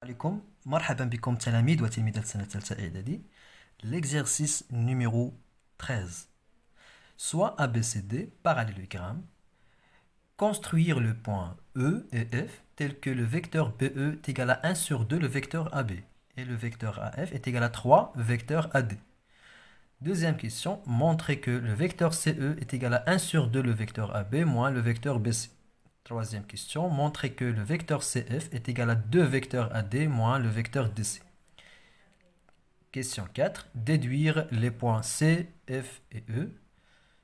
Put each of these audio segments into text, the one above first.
عليكم مرحبا بكم تلاميذ وتلميذات سنة ثالثة إعدادي. L'exercice numéro 13. Soit ABCD parallélogramme. Construire le point E et F tel que le vecteur BE est égal à 1 sur 2 le vecteur AB et le vecteur AF est égal à 3 vecteur AD. Deuxième question, montrer que le vecteur CE est égal à 1 sur 2 le vecteur AB moins le vecteur BC. Troisième question, montrer que le vecteur CF est égal à 2 vecteurs AD moins le vecteur DC. Question 4, déduire les points C, F et E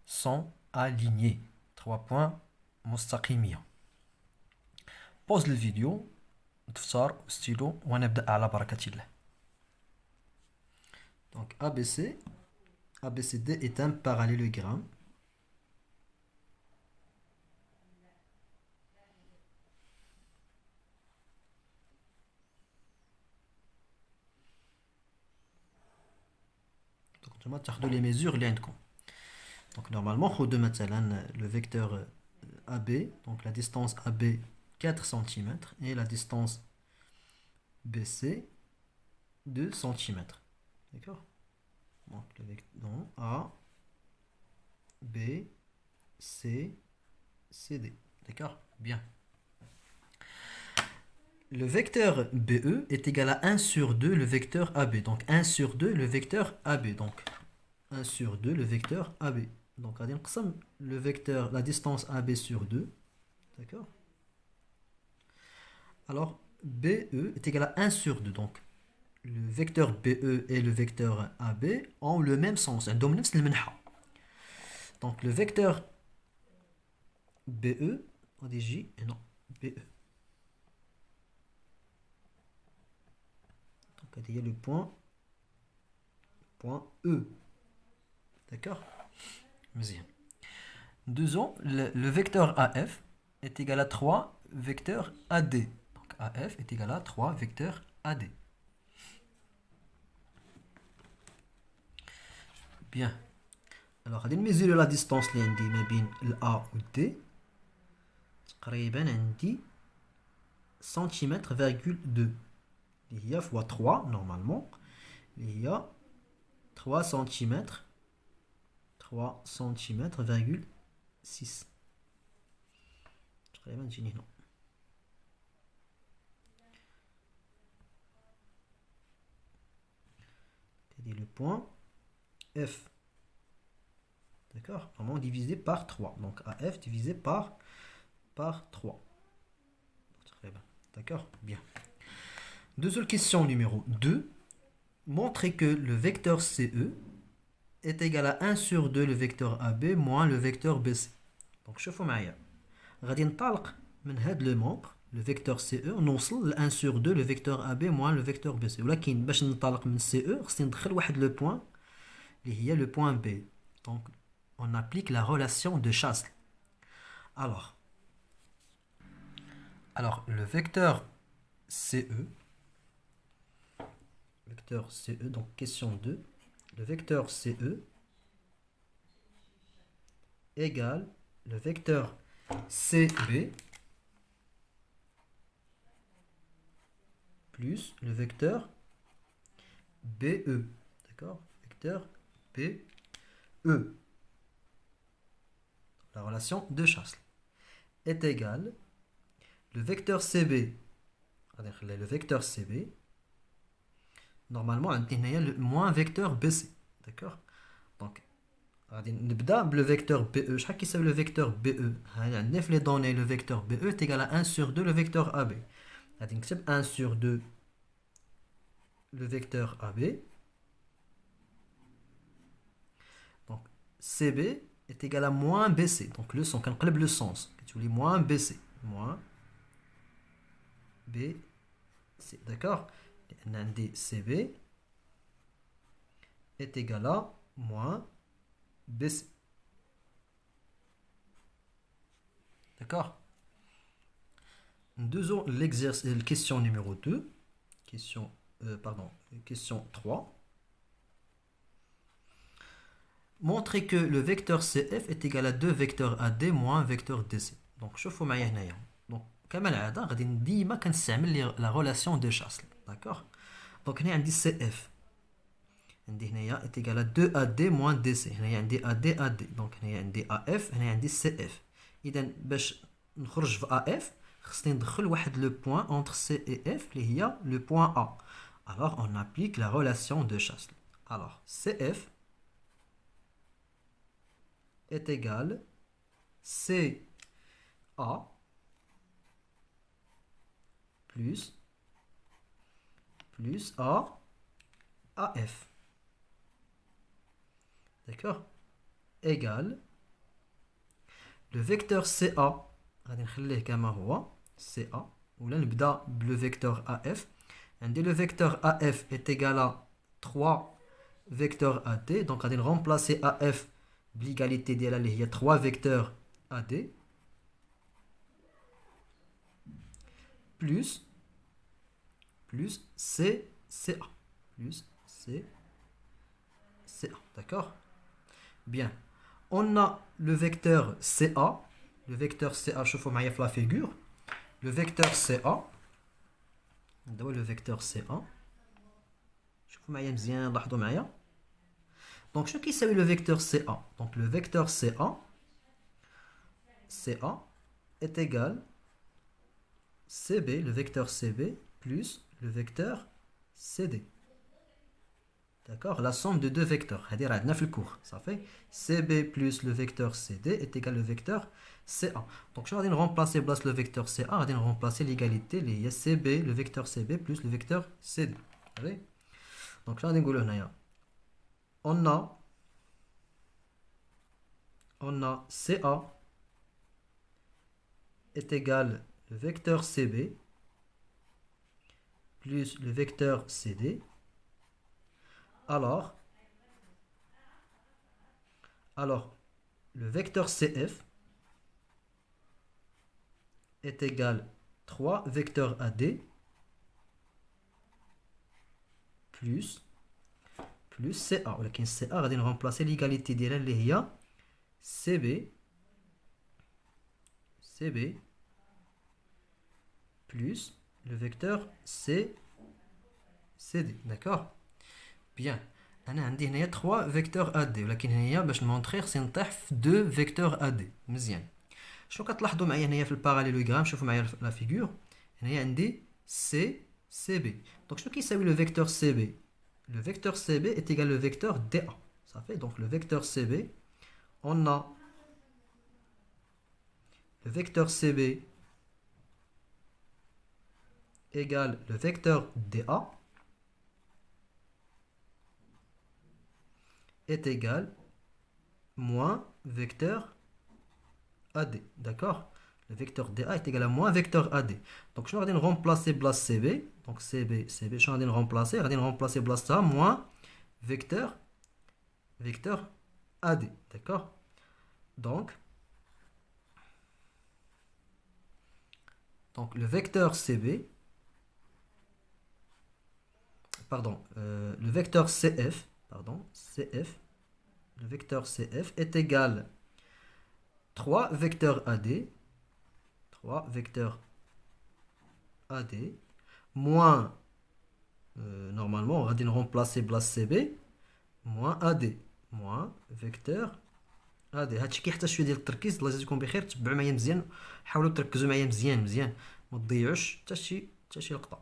sont alignés. 3 points مستقيمية. Pause الفيديو تفسر ستيلو ونبدأ على بركة الله. Donc ABCD est un parallélogramme. Donc تاخذوا les mesures اللي عندكم. Donc normalement خذوا مثلا le vecteur AB, donc la distance AB 4 cm et la distance BC 2 cm. D'accord? Donc le vecteur A, B, C, CD. D'accord? Bien. Le vecteur BE est égal à 1 sur 2 le vecteur AB. Donc 1 sur 2 le vecteur AB. Donc 1 sur 2 le vecteur AB. Donc on va le vecteur, la distance AB sur 2. D'accord? Alors BE est égal à 1 sur 2. Donc le vecteur BE et le vecteur AB ont le même sens. Donc le vecteur BE, on dit J et non, BE. Donc il y a le point E. D'accord? Deuxièmement, le vecteur AF est égal à 3 vecteurs AD. Donc AF est égal à 3 vecteurs AD. Bien. Alors, on va mesurer la distance entre A et D. تقريبا عندي centimètre virgule 2. Il y a fois 3 normalement. Il y a 3 cm. 3 cm virgule 6. تقريبا تجيني هنا. C'est le point F. D'accord? Normalement divisé par 3. Donc AF divisé par 3. Très bien. D'accord? Bien. Deuxième question numéro 2. Montrer que le vecteur CE est égal à 1 sur 2 le vecteur AB moins le vecteur BC. Donc شوفوا معايا. غادي نطلق من هذا le membre le vecteur CE ونوصل ل 1 sur 2 le vecteur AB moins le vecteur BC. ولكن باش نطلق من CE خصني ندخل واحد le point اللي هي le point B. Donc on applique la relation de Chasles. Alors le vecteur CE, donc question 2, le vecteur CE égale le vecteur CB plus le vecteur BE. D'accord? Vecteur BE. La relation de Chasles est égale le vecteur CB. Le vecteur CB. Normalement, il y a le moins vecteur BC. D'accord? Donc, le vecteur BE. Chaque qui sait le vecteur BE. Les données, le vecteur BE est égal à 1 sur 2 le vecteur AB. 1 sur 2 le vecteur AB. Donc, CB est égal à moins BC. Donc, le son, quand on le sens, tu lis moins BC. Moins BC. D'accord? CB est égal à moins BC. D'accord? L'exercice, question numéro 2. Question 3. Montrer que le vecteur CF est égal à 2 vecteurs AD moins un vecteur DC. Donc, je fais donc كما العاده غادي ديما كنستعمل لا ريلاسيون دو شاسل. داكوغ. دونك هنا عندي سي اف، عندي هنايا est égal à 2 AD moins DC. هنايا عندي AD AD، دونك هنايا عندي AF، هنايا عندي CF. اذا باش نخرج في AF خصني ندخل واحد لو بوين entre C et F اللي هي لو بوين A. Alors on applique la relation de Chasles. Alors CF est égal CA plus AF. D'accord? Égal le vecteur CA, غادي نخليه كما هو CA ولا نبدا بلو فيكتور AF. عندي le vecteur AF est égal à 3 vecteurs AD, donc غادي نرمبلاسي AF بليغاليتي ديالها اللي هي 3 vecteurs AD plus CA plus CA. D'accord? Bien. On a le vecteur CA. Le vecteur CA, شوفوا معايا في la figure. Le vecteur CA. ندوي le vecteur CA. شوفوا معايا مزيان، لاحظوا معايا. Donc شنو كيساوي le vecteur CA? Donc le vecteur CA est égal CB, le vecteur CB plus le vecteur CD. D'accord? La somme de deux vecteurs. C'est-à-dire, on a fait le cours. Ça fait CB plus le vecteur CD est égal au vecteur CA. Donc, je vais remplacer le vecteur CA, on va remplacer l'égalité. Il y a CB, le vecteur CB plus le vecteur CD. Donc, là, on a CA est égal le vecteur CB plus le vecteur CD. Alors, le vecteur CF est égal 3 vecteurs AD plus CA. ولكن CA غادي نرمبلاسي l'égalité ديالها اللي هي CB plus le vecteur CD. D'accord? Bien. انا عندي هنايا 3 فيكتور اد، ولكن هنايا باش نمونطري خصني نطيح في 2 فيكتور اد. مزيان. شنو كتلاحظوا معايا هنايا في الباراليلوغرام؟ شوفوا معايا لا فيغور. هنايا عندي سي بي. دونك شنو كيساوي لو فيكتور سي بي؟ لو فيكتور سي بي est égal au vecteur DA. صافي. دونك لو فيكتور سي بي on a le vecteur CB égale le vecteur DA est égal moins vecteur AD. D'accord? Le vecteur DA est égal à moins vecteur AD. Donc, je vais remplacer place CB. Donc, CB, je vais remplacer. Je vais remplacer place ça moins vecteur AD. D'accord? Donc, le vecteur CB, pardon, le vecteur CF, le vecteur CF est égal 3 vecteurs AD, moins, normalement, on va dire remplacer place CB, moins AD, moins vecteur AD. هادشي كيحتاج شويه ديال التركيز. الله يجازيكم بخير، تبعوا معايا مزيان، حاولوا تركزوا معايا مزيان، ما تضيعوش حتى شي لقطه.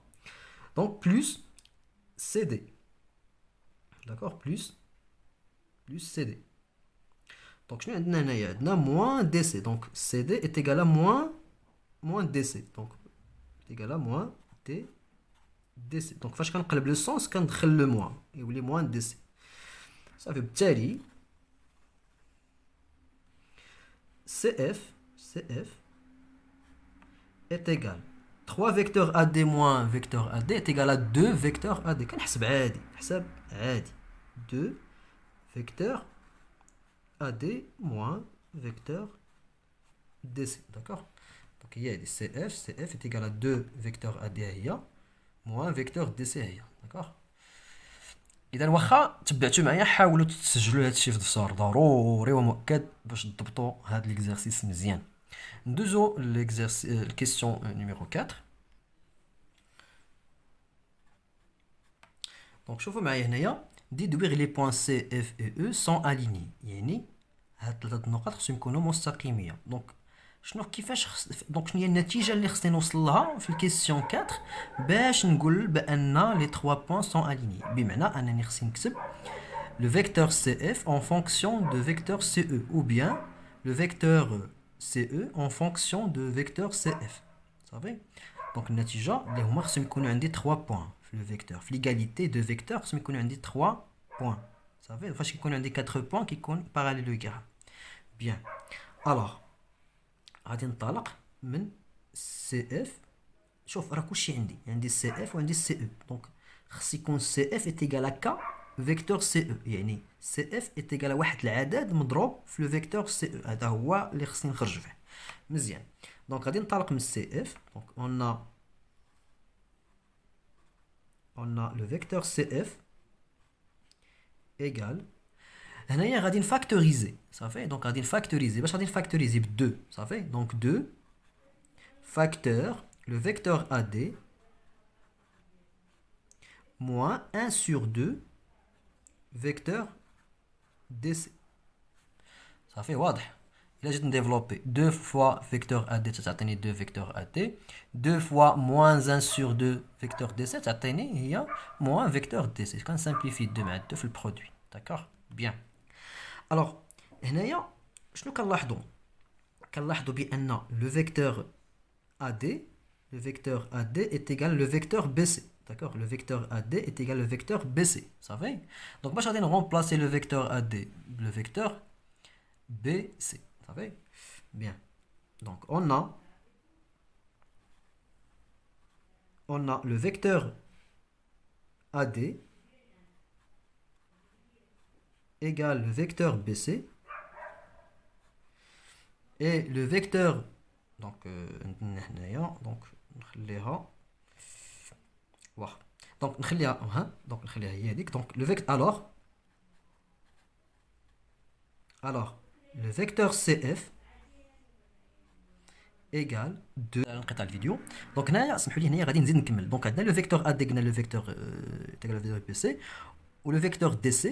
دونك بلس CD. D'accord? Plus CD. Donc, je vais moins DC. Donc, CD est égal à moins DC. Donc, est égal à moins DC. Donc, فاش كنقلب le sens كندخل le moins. يولي moins DC. Ça fait بالتالي CF est égal 3 vecteurs AD moins vecteur AD est égal à 2 vecteurs AD. كنحسب عادي، حساب عادي. 2 vecteurs AD moins vecteur DC. D'accord? Donc il y a des CF est égal à 2 vecteurs AD هي moins vecteur DC هي. D'accord? اذا واخا تبعتوا معايا حاولوا تسجلوا هذا الشيء في الدفتر، ضروري ومؤكد باش تضبطوا هذا ليكزارسيس مزيان. ندوزو l'exercice, question numéro 4. Donc شوفوا معايا هنايا déduire les points C, F et E sont alignés. يعني هاد الثلاث نقط خصهم يكونوا مستقيمين. دونك شنو كيفاش دونك شنو هي النتيجه اللي خصني نوصل لها في الكيسيون 4 باش نقول بان لي 3 بوين سون اليني، بمعنى انني خصني نكتب le vecteur CF en fonction de vecteur CE ou bien le vecteur CE en fonction de vecteur CF. صافي. دونك النتيجه اللي هما خصهم يكونوا عندي 3 بوين في لو فيكتور، في ليغاليتي دو فيكتور خصهم يكونوا عندي 3 بوين. صافي. فاش يكون عندي 4 بوين كيكون باراليلوغرام. بيان. الوغ غادي ننطلق من سي اف. شوف راه كلشي عندي سي اف وعندي سي او. دونك خص يكون سي اف ايتيغال كا فيكتور سي او، يعني سي اف ايتيغال واحد العدد مضروب في لو فيكتور سي او. هذا هو اللي خصني نخرج فيه. مزيان. دونك غادي ننطلق من سي اف. دونك on a le vecteur CF égal. هنايا غادي نفاكتوريزي. صافي. دونك غادي نفاكتوريزي. باش غادي نفاكتوريزي ب 2. صافي. دونك 2 facteur le vecteur AD moins 1 sur 2 vecteur DC. صافي واضح. إلا جيت نديفلوبي 2 fois vecteur AD تعطيني 2 vecteur AD، 2 fois moins 1 sur 2 vecteur DC تعطيني هي moins vecteur DC. كنسامبليفي 2 مع 2 في البرودوي. داكوغ. بيان. الوغ هنايا شنو كنلاحظوا بان لو فيكتور AD est égal le vecteur BC. D'accord? Le vecteur AD est égal le vecteur BC. Ça va? Donc, moi, je vais remplacer le vecteur AD, le vecteur BC. Ça va? Bien. Donc, on a le vecteur AD égale le vecteur BC et le vecteur donc donc نخليها واخ. دونك نخليها هي هذيك. دونك لو فيكتور alors le vecteur CF égale 2 انقطاع الفيديو. دونك هنايا سمحوا لي هنايا غادي نزيد نكمل. دونك عندنا لو فيكتور AD قلنا لو فيكتور تاع لو بي سي، و لو فيكتور DC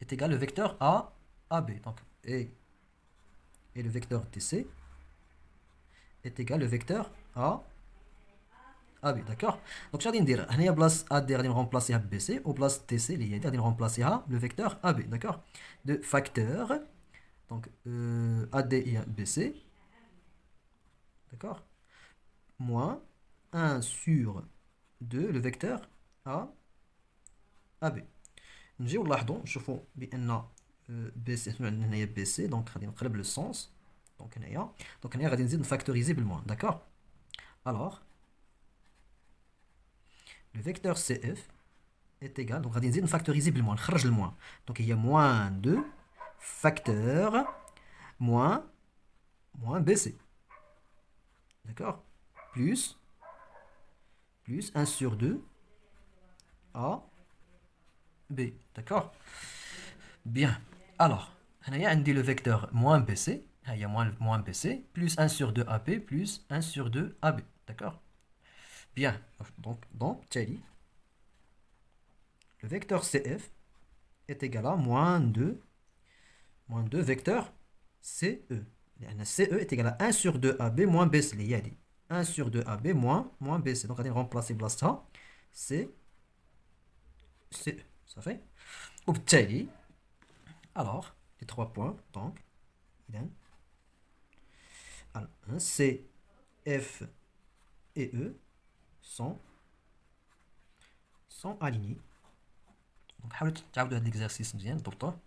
est égal le vecteur AB. Donc et le vecteur DC est égal le vecteur AB. D'accord? Donc je vais dire, هنا بلاص AD غادي نرمبلاسيها ب BC، و بلاص DC اللي هي غادي نرمبلاسيها le vecteur AB. D'accord? De facteur donc AD et BC. D'accord? Moins 1 sur 2 le vecteur AB. نجيو نلاحظوا نشوفوا بان BC شنو عندنا هنايا BC. دونك غادي نقلب لو سونس. دونك هنايا غادي نزيد نفاكتوريزي بالموان. داكوغ. الوغ le vecteur CF est égal. Donc غادي نزيد نفاكتوريزي بالموان، نخرج الموان. دونك هي moins 2 facteur moins BC. D'accord? Plus 1 sur 2 AB. D'accord? Bien. Alors هنايا عندي le vecteur moins BC. Il y a moins BC plus 1 sur 2 AB plus 1 sur 2 AB. D'accord? Bien. Donc, tali, le vecteur CF est égal à moins 2 vecteur CE. CE est égal à 1 sur 2 AB moins BC. Il y a dit 1 sur 2 AB moins BC. Donc, on va remplacer ça. C'est CE. Ça fait? Tali, alors, les 3 points. Donc, alors, C, F et E sont alignés. Donc, حاولوا تعاودوا هذا l'exercice مزيان دكتور،